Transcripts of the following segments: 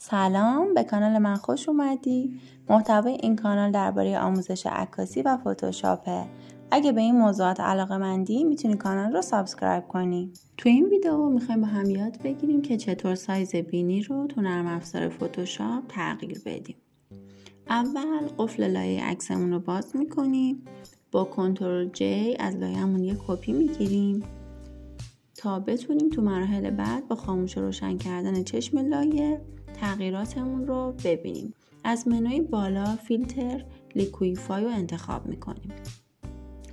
سلام، به کانال من خوش اومدی. محتوای این کانال درباره آموزش عکاسی و فتوشاپه. اگه به این موضوعات علاقه‌مندی میتونی کانال رو سابسکرایب کنی. تو این ویدیو میخوایم با هم یاد بگیریم که چطور سایز بینی رو تو نرم افزار فتوشاپ تغییر بدیم. اول قفل لایه عکسمون رو باز میکنیم. با کنترل جی از لایه‌مون یک کپی میگیریم تا بتونیم تو مراحل بعد با خاموش و روشن کردن چشم لایه تغییراتمون رو ببینیم. از منوی بالا فیلتر لیکویفای رو انتخاب میکنیم.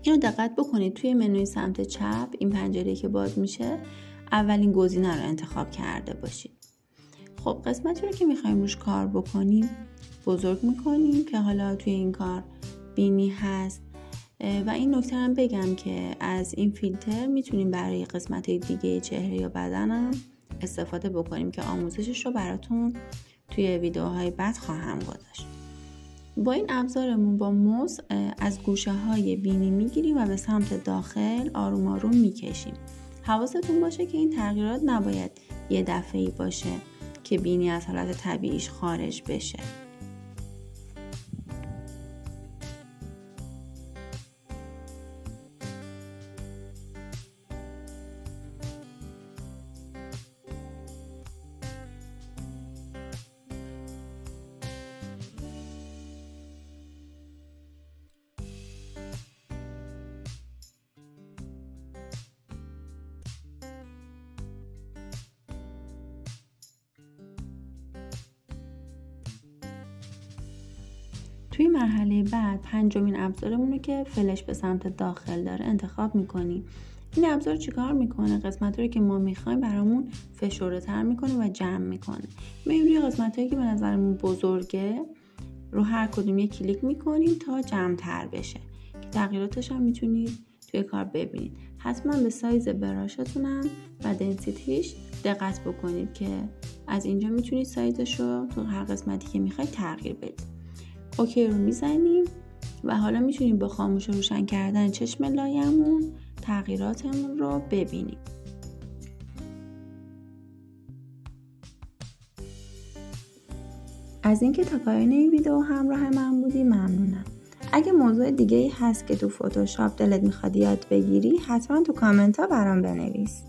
اینو دقت بکنید توی منوی سمت چپ این پنجره که باز میشه اولین گزینه رو انتخاب کرده باشید. خب قسمتی رو که میخوایم روش کار بکنیم بزرگ میکنیم که حالا توی این کار بینی هست و این نکته هم بگم که از این فیلتر میتونیم برای قسمت دیگه چهره یا بدنم استفاده بکنیم که آموزشش رو براتون توی ویدیوهای بعد خواهم گذاشت. با این ابزارمون با موس از گوشه های بینی میگیریم و به سمت داخل آروم آروم میکشیم. حواستون باشه که این تغییرات نباید یه دفعه‌ای باشه که بینی از حالت طبیعیش خارج بشه. توی مرحله بعد پنجمین ابزارمون رو که فلش به سمت داخل داره انتخاب میکنیم. این ابزار چیکار میکنه؟ قسمت رو که ما میخوایم برامون فشرده تر میکنه و جمع میکنه. میایم روی قسمت هایی که به نظرمون بزرگه رو هر کدوم یک کلیک میکنیم تا جمع تر بشه که تغییراتش هم میتونید توی کار ببینید. حتما به سایز براشتونم و دنسیتیش دقت بکنید که از اینجا میتونید سایزش رو تو هر قسمتی که میخواید تغییر بدید. اوکی رو میزنیم و حالا میتونیم با خاموش و روشن کردن چشم لایه‌مون تغییراتمون رو ببینیم. از اینکه تا پایان این ویدیو همراه من بودی ممنونم. اگه موضوع دیگه‌ای هست که تو فتوشاپ دلت میخواد یاد بگیری حتما تو کامنت ها برام بنویس.